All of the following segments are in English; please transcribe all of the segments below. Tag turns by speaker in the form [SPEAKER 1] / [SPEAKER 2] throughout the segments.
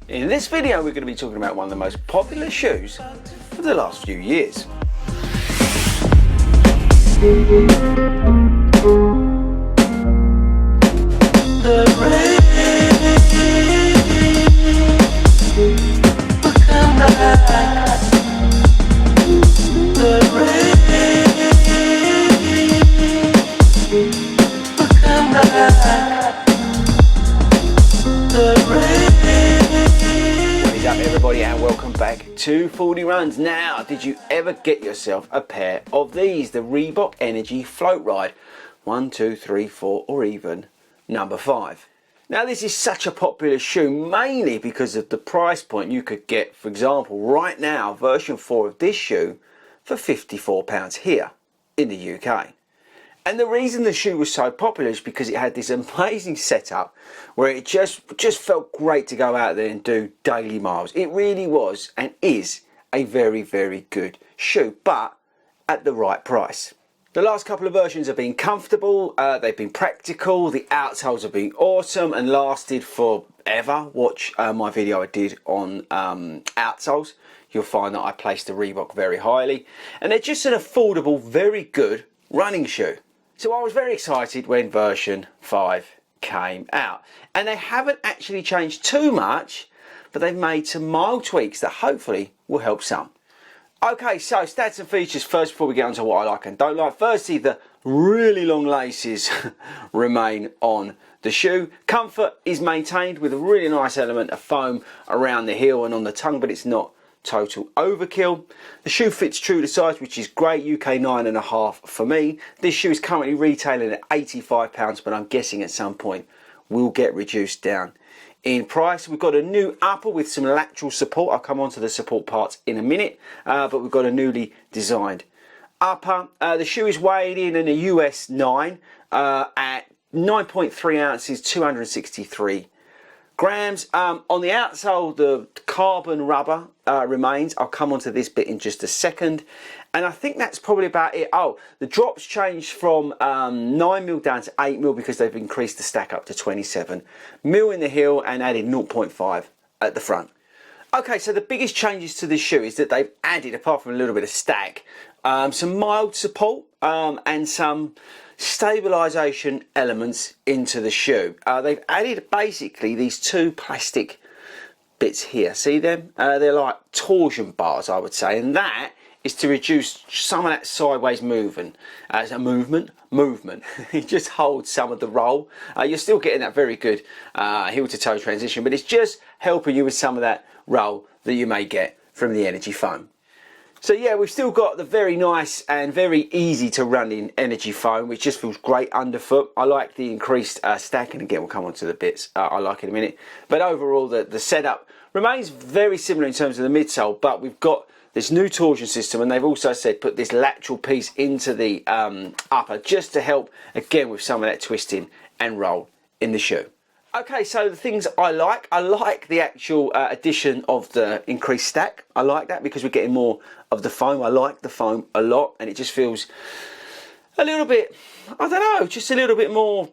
[SPEAKER 1] In this video we're going to be talking about one of the most popular shoes of the last few years. What is up everybody, and welcome back to 40 Runs. Now, did you ever get yourself a pair of these? The Reebok Energy Floatride 1, 2, 3, 4 or even number 5. Now this is such a popular shoe mainly because of the price point. You could get, for example, right now version 4 of this shoe for £54 here in the UK. And the reason the shoe was so popular is because it had this amazing setup where it just felt great to go out there and do daily miles. It really was and is a very, very good shoe, but at the right price. The last couple of versions have been comfortable, they've been practical, the outsoles have been awesome and lasted forever. Watch my video I did on outsoles. You'll find that I placed the Reebok very highly. And they're just an affordable, very good running shoe. So I was very excited when version 5 came out. And they haven't actually changed too much, but they've made some mild tweaks that hopefully will help some. Okay, so stats and features first before we get on to what I like and don't like. Firstly, the really long laces remain on the shoe. Comfort is maintained with a really nice element of foam around the heel and on the tongue, but it's not total overkill. The shoe fits true to size, which is great. UK 9.5 for me. This shoe is currently retailing at £85, but I'm guessing at some point will get reduced down in price. We've got a new upper with some lateral support. I'll come on to the support parts in a minute, but we've got a newly designed upper. The shoe is weighed in a US 9 at 9.3 ounces, 263 grams. On the outsole, the carbon rubber remains. I'll come on to this bit in just a second. And I think that's probably about it. Oh, the drops changed from 9mm down to 8mm because they've increased the stack up to 27mm in the heel and added 0.5 at the front. Okay, so the biggest changes to this shoe is that they've added, apart from a little bit of stack, some mild support and some stabilisation elements into the shoe. They've added basically these two plastic bits here. See them? They're like torsion bars, I would say, and that is to reduce some of that sideways movement. As a movement, it just holds some of the roll. You're still getting that very good heel to toe transition, but it's just helping you with some of that roll that you may get from the Energy foam. So yeah, we've still got the very nice and very easy to run in Energy foam, which just feels great underfoot. I like the increased stack, and again we'll come on to the bits I like in a minute. But overall the setup remains very similar in terms of the midsole, but we've got this new torsion system, and they've also said put this lateral piece into the upper just to help again with some of that twisting and roll in the shoe. Okay, so the things I like the actual addition of the increased stack. I like that because we're getting more of the foam. I like the foam a lot, and it just feels a little bit, I don't know, just a little bit more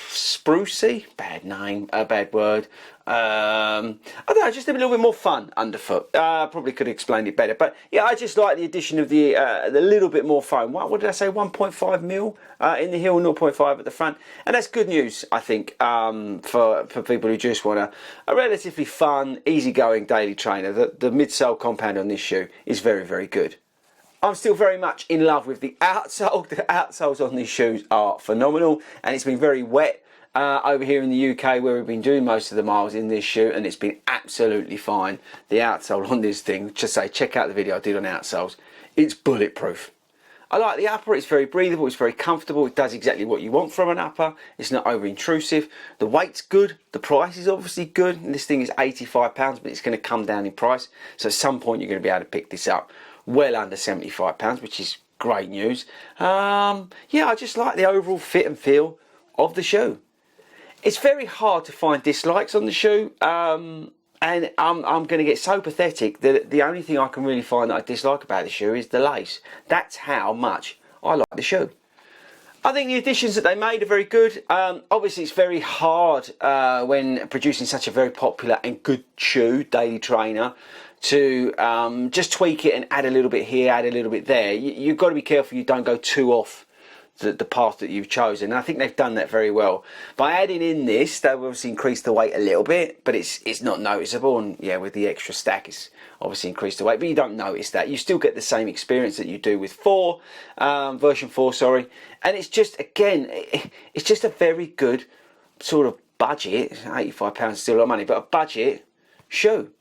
[SPEAKER 1] sprucey, bad name, a bad word. I don't know, just a little bit more fun underfoot. Probably could have explained it better, but yeah, I just like the addition of the little bit more foam. What did I say? 1.5mm in the heel, 0.5 at the front, and that's good news, I think, for people who just want a relatively fun, easygoing daily trainer. The midsole compound on this shoe is very, very good. I'm still very much in love with the outsole. The outsoles on these shoes are phenomenal, and it's been very wet over here in the UK where we've been doing most of the miles in this shoe, and it's been absolutely fine. The outsole on this thing, just say check out the video I did on outsoles, it's bulletproof. I like the upper, it's very breathable, it's very comfortable, it does exactly what you want from an upper, it's not over intrusive, the weight's good, the price is obviously good, and this thing is £85, but it's going to come down in price, so at some point you're going to be able to pick this up well under £75, which is great news. Yeah, I just like the overall fit and feel of the shoe. It's very hard to find dislikes on the shoe, and I'm going to get so pathetic that the only thing I can really find that I dislike about the shoe is the lace. That's how much I like the shoe. I think the additions that they made are very good. Obviously, it's very hard when producing such a very popular and good shoe, Daily Trainer, to just tweak it and add a little bit here, add a little bit there. You've got to be careful you don't go too off the path that you've chosen. And I think they've done that very well. By adding in this, they've obviously increased the weight a little bit, but it's not noticeable. And yeah, with the extra stack, it's obviously increased the weight, but you don't notice that. You still get the same experience that you do with version 4, sorry. And it's just, again, it's just a very good sort of budget. £85 is still a lot of money, but a budget shoe.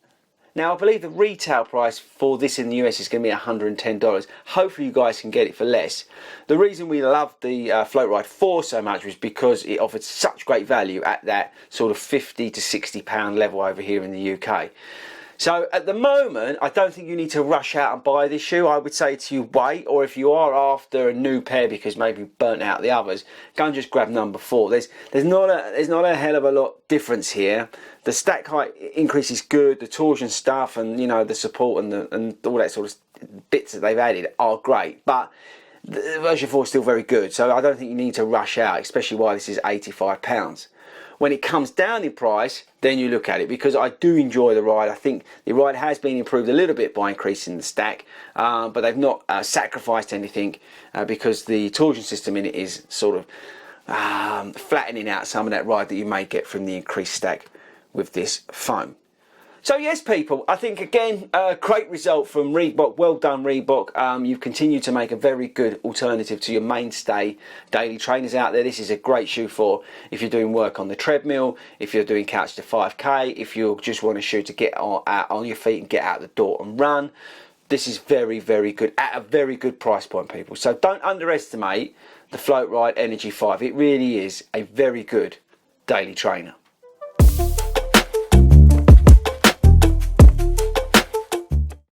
[SPEAKER 1] Now, I believe the retail price for this in the US is going to be $110. Hopefully you guys can get it for less. The reason we loved the Floatride 4 so much was because it offered such great value at that sort of £50 to £60 level over here in the UK. So at the moment, I don't think you need to rush out and buy this shoe. I would say to you, wait, or if you are after a new pair because maybe you burnt out the others, go and just grab number 4. There's not a hell of a lot difference here. The stack height increase is good, the torsion stuff, and you know the support and all that sort of bits that they've added are great. But the version 4 is still very good, so I don't think you need to rush out, especially while this is £85. When it comes down in price, then you look at it, because I do enjoy the ride. I think the ride has been improved a little bit by increasing the stack, but they've not sacrificed anything because the torsion system in it is sort of flattening out some of that ride that you may get from the increased stack with this foam. So yes, people, I think again, a great result from Reebok. Well done, Reebok. You've continued to make a very good alternative to your mainstay daily trainers out there. This is a great shoe for if you're doing work on the treadmill, if you're doing couch to 5K, if you just want a shoe to get on your feet and get out the door and run. This is very, very good at a very good price point, people. So don't underestimate the Floatride Energy 5. It really is a very good daily trainer.